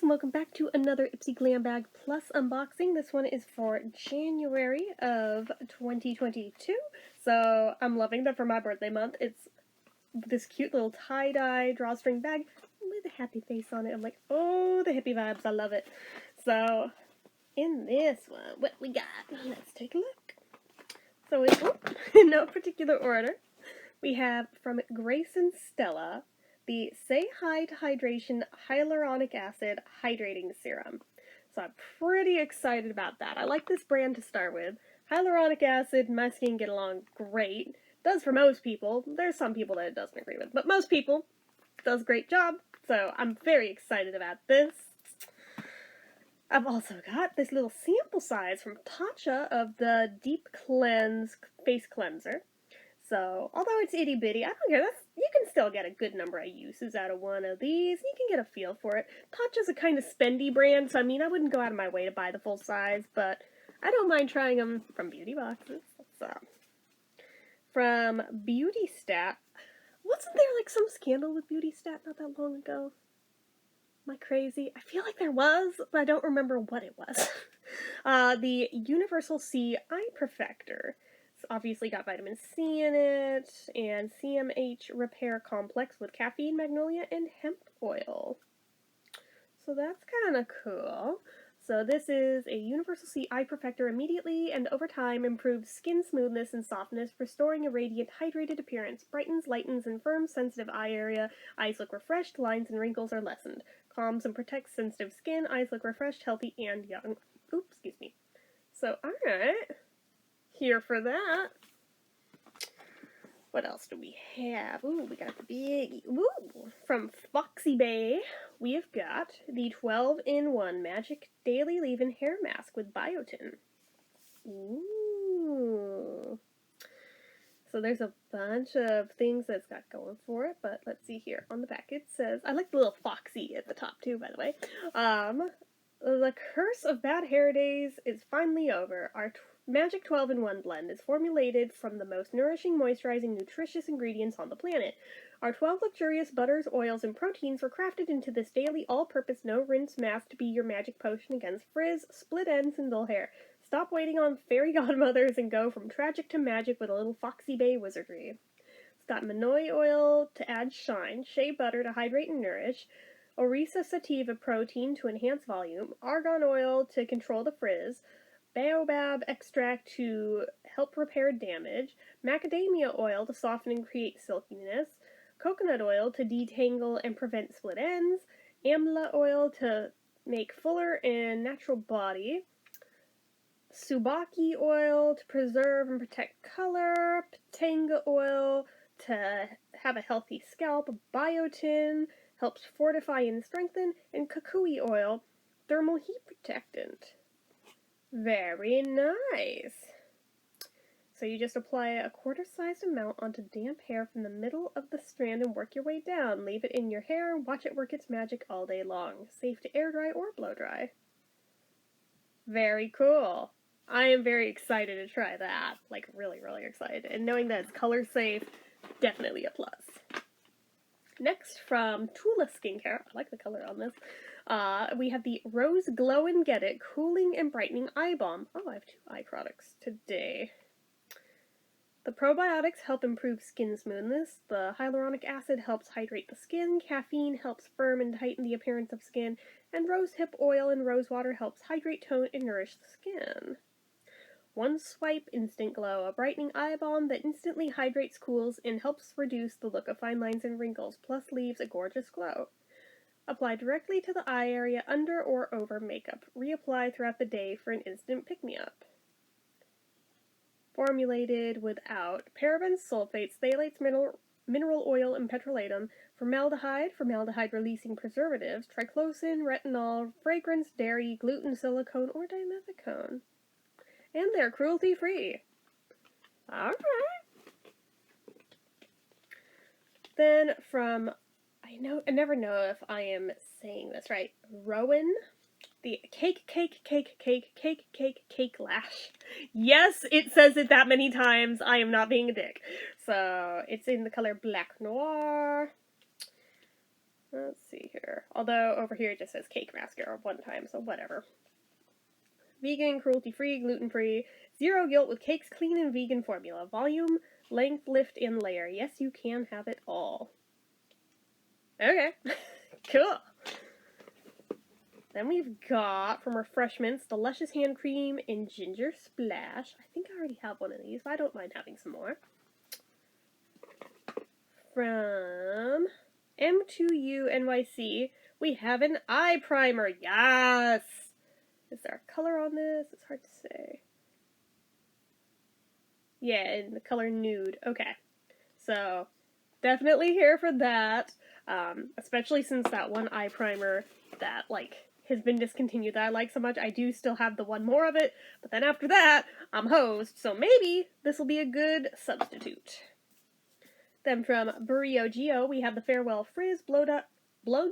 and welcome back to another Ipsy Glam Bag Plus unboxing. This one is for January of 2022, so I'm loving that for my birthday month. It's this cute little tie-dye drawstring bag with a happy face on it. I'm like, oh, the hippie vibes, I love it. So, in this one, what we got? Let's take a look. So, in no particular order, we have from Grace and Stella, the Say Hi to Hydration Hyaluronic Acid Hydrating Serum. So I'm pretty excited about that. I like this brand to start with. Hyaluronic acid and my skin get along great. Does for most people. There's some people that it doesn't agree with, but most people, does a great job. So I'm very excited about this. I've also got this little sample size from Tatcha of the Deep Cleanse Face Cleanser. So, although it's itty bitty, I don't care. You can still get a good number of uses out of one of these. You can get a feel for it. Tatcha's a kind of spendy brand, so I mean, I wouldn't go out of my way to buy the full size, but I don't mind trying them from beauty boxes. So, from Beauty Stat, wasn't there like some scandal with Beauty Stat not that long ago? Am I crazy? I feel like there was, but I don't remember what it was. The Universal C Eye Perfector. It's obviously got vitamin C in it, and CMH Repair Complex with caffeine, magnolia, and hemp oil. So that's kind of cool. So this is a Universal C Eye Perfector immediately and over time improves skin smoothness and softness, restoring a radiant, hydrated appearance, brightens, lightens, and firms sensitive eye area. Eyes look refreshed, lines and wrinkles are lessened. Calms and protects sensitive skin, eyes look refreshed, healthy, and young. Oops, excuse me. So, alright. Here for that. What else do we have? Ooh, we got the big... Ooh! From Foxy Bay, we've got the 12-in-1 Magic Daily Leave-In Hair Mask with biotin. Ooh. So there's a bunch of things that's got going for it, but let's see here. On the back it says... I like the little Foxy at the top too, by the way. The curse of bad hair days is finally over. Our Magic 12-in-1 blend is formulated from the most nourishing, moisturizing, nutritious ingredients on the planet. Our 12 luxurious butters, oils, and proteins were crafted into this daily all-purpose no-rinse mask to be your magic potion against frizz, split ends, and dull hair. Stop waiting on fairy godmothers and go from tragic to magic with a little Foxy Bay wizardry. It's got Manoi oil to add shine, shea butter to hydrate and nourish, Orisa sativa protein to enhance volume, argan oil to control the frizz, baobab extract to help repair damage, macadamia oil to soften and create silkiness, coconut oil to detangle and prevent split ends, amla oil to make fuller and natural body, subaki oil to preserve and protect color, patanga oil to have a healthy scalp, biotin helps fortify and strengthen, and kukui oil, thermal heat protectant. Very nice. So you just apply a quarter-sized amount onto damp hair from the middle of the strand and work your way down. Leave it in your hair and watch it work its magic all day long. Safe to air dry or blow dry. Very cool. I am very excited to try that. Like, really, really excited. And knowing that it's color safe, definitely a plus. Next, from Tula Skincare, I like the color on this, we have the Rose Glow and Get It Cooling and Brightening Eye Balm. Oh, I have 2 eye products today. The probiotics help improve skin smoothness, the hyaluronic acid helps hydrate the skin, caffeine helps firm and tighten the appearance of skin, and rose hip oil and rose water helps hydrate, tone, and nourish the skin. One Swipe Instant Glow, a brightening eye balm that instantly hydrates, cools, and helps reduce the look of fine lines and wrinkles, plus leaves a gorgeous glow. Apply directly to the eye area under or over makeup. Reapply throughout the day for an instant pick-me-up. Formulated without parabens, sulfates, phthalates, mineral oil, and petrolatum, formaldehyde-releasing preservatives, triclosan, retinol, fragrance, dairy, gluten, silicone, or dimethicone. And they're cruelty-free. Alright. Then from, I never know if I am saying this right, Rowan, the Cake Lash. Yes, it says it that many times. I am not being a dick. So, it's in the color Black Noir. Let's see here. Although over here it just says cake mascara one time, so whatever. Vegan, cruelty-free, gluten-free, zero guilt with cakes clean and vegan formula. Volume, length, lift, and layer. Yes, you can have it all. Okay. Cool. Then we've got, from Refreshments, the Luscious Hand Cream in Ginger Splash. I think I already have one of these, but I don't mind having some more. From M2U NYC, we have an eye primer. Yes! Is there a color on this? It's hard to say. Yeah, in the color nude. Okay. So, definitely here for that. Especially since that one eye primer that, like, has been discontinued that I like so much. I do still have the one more of it, but then after that, I'm hosed, so maybe this will be a good substitute. Then from Burrito Geo, we have the Farewell Frizz Blow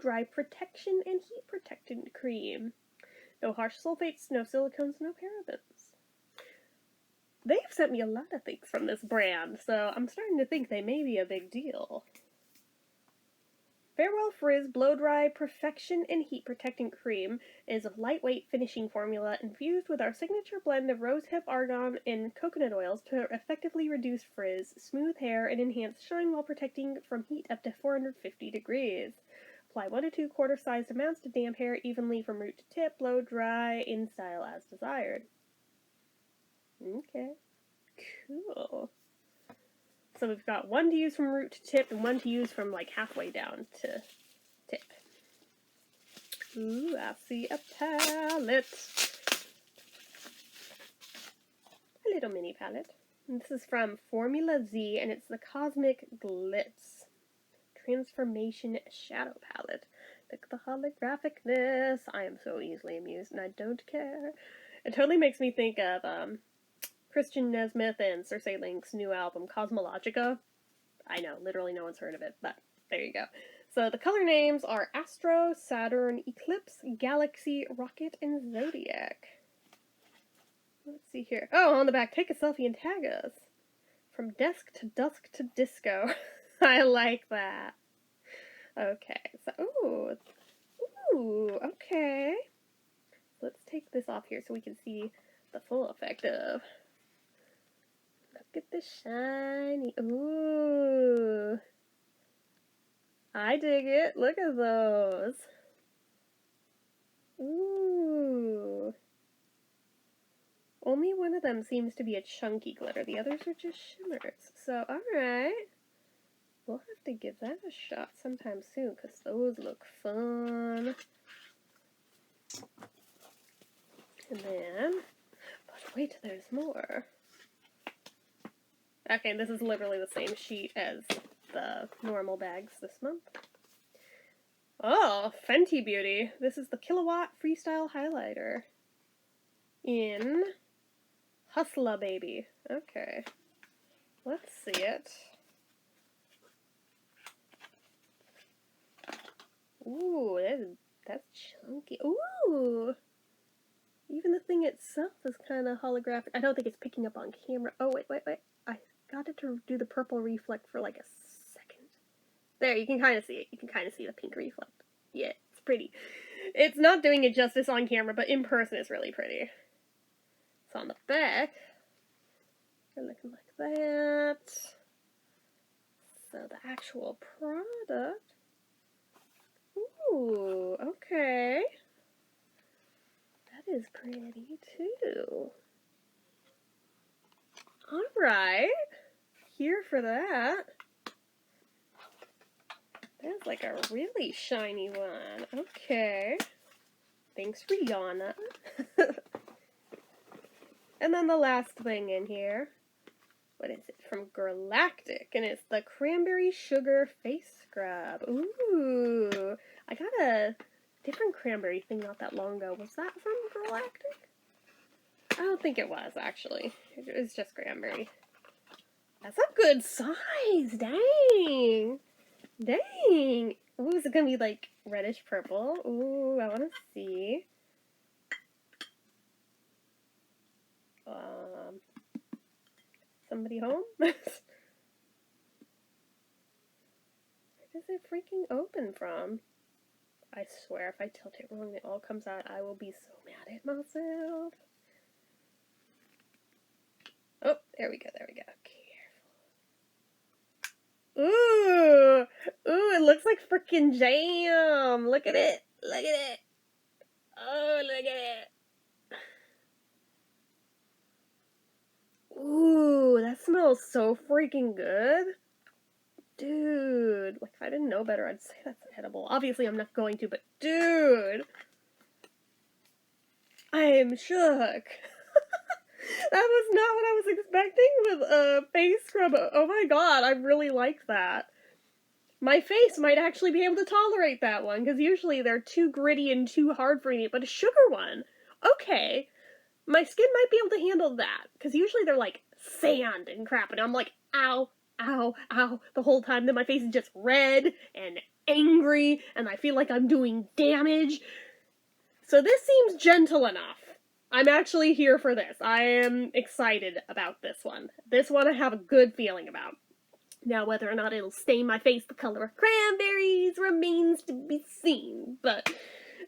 Dry Protection and Heat Protectant Cream. No harsh sulfates, no silicones, no parabens. They've sent me a lot of things from this brand, so I'm starting to think they may be a big deal. Farewell Frizz Blow Dry Perfection and Heat Protectant Cream is a lightweight finishing formula infused with our signature blend of rosehip argan and coconut oils to effectively reduce frizz, smooth hair, and enhance shine while protecting from heat up to 450 degrees. Apply 1 to 2 quarter-sized amounts to damp hair evenly from root to tip. Blow dry in style as desired. Okay. Cool. So we've got one to use from root to tip and one to use from like halfway down to tip. Ooh, I see a palette. A little mini palette. And this is from Formula Z and it's the Cosmic Glitz Transformation Shadow Palette. Look at the holographicness. I am so easily amused and I don't care. It totally makes me think of Christian Nesmith and Cersei Link's new album, Cosmologica. I know, literally no one's heard of it, but there you go. So the color names are Astro, Saturn, Eclipse, Galaxy, Rocket, and Zodiac. Let's see here. Oh, on the back, take a selfie and tag us. From desk to dusk to disco. I like that. Okay, so, ooh, okay. Let's take this off here so we can see the full effect of. Look at the shiny. Ooh. I dig it. Look at those. Ooh. Only one of them seems to be a chunky glitter. The others are just shimmers. So, alright. We'll have to give that a shot sometime soon because those look fun. And then, but wait, there's more. Okay, this is literally the same sheet as the normal bags this month. Oh, Fenty Beauty. This is the Kilowatt Freestyle Highlighter in Hustla Baby. Okay, let's see it. Ooh, that's chunky. Ooh! Even the thing itself is kind of holographic. I don't think it's picking up on camera. Oh, wait. I got it to do the purple reflect for like a second. There, you can kind of see it. You can kind of see the pink reflect. Yeah, it's pretty. It's not doing it justice on camera, but in person it's really pretty. So on the back, they're looking like that. So the actual product. Ooh, okay. That is pretty too. Alright. Here for that. That's like a really shiny one. Okay. Thanks, Rihanna. And then the last thing in here. What is it? From Galactic. And it's the Cranberry Sugar Face Scrub. Ooh. I got a different cranberry thing not that long ago. Was that from Galactic? I don't think it was, actually. It was just cranberry. That's a good size. Dang. Dang. Ooh, is it going to be like reddish purple? Ooh, I want to see. Somebody home? Where does it freaking open from? I swear, if I tilt it wrong and it all comes out, I will be so mad at myself. Oh, there we go, there we go. Careful. Ooh! Ooh, it looks like freaking jam! Look at it! Look at it! Oh, look at it! Ooh, that smells so freaking good. Dude, like, if I didn't know better, I'd say that's edible. Obviously, I'm not going to, but dude! I am shook. That was not what I was expecting with a face scrub. Oh my god, I really like that. My face might actually be able to tolerate that one, because usually they're too gritty and too hard for me, but a sugar one, okay. My skin might be able to handle that, because usually they're like sand and crap, and I'm like, ow, ow, ow, the whole time. Then my face is just red and angry, and I feel like I'm doing damage. So this seems gentle enough. I'm actually here for this. I am excited about this one. This one I have a good feeling about. Now, whether or not it'll stain my face the color of cranberries remains to be seen, but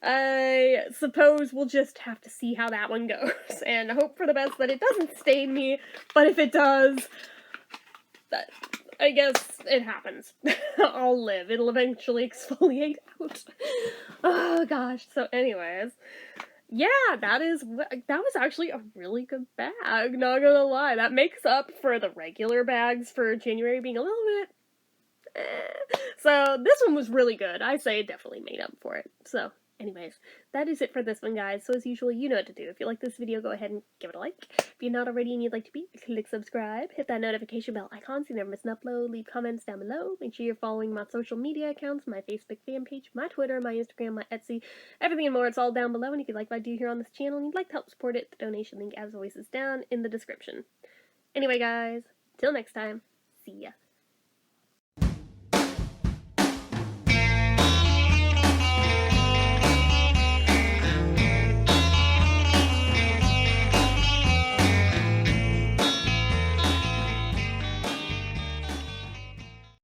I suppose we'll just have to see how that one goes, and hope for the best that it doesn't stain me, but if it does, I guess it happens. I'll live. It'll eventually exfoliate out. Oh gosh, so anyways, yeah, that was actually a really good bag, not gonna lie. That makes up for the regular bags for January being a little bit So this one was really good. I say it definitely made up for it. So anyways, that is it for this one, guys. So as usual, you know what to do. If you like this video, go ahead and give it a like. If you're not already and you'd like to be, click subscribe, hit that notification bell icon so you never miss an upload, leave comments down below. Make sure you're following my social media accounts, my Facebook fan page, my Twitter, my Instagram, my Etsy, everything and more. It's all down below. And if you like what I do here on this channel and you'd like to help support it, the donation link, as always, is down in the description. Anyway, guys, till next time, see ya.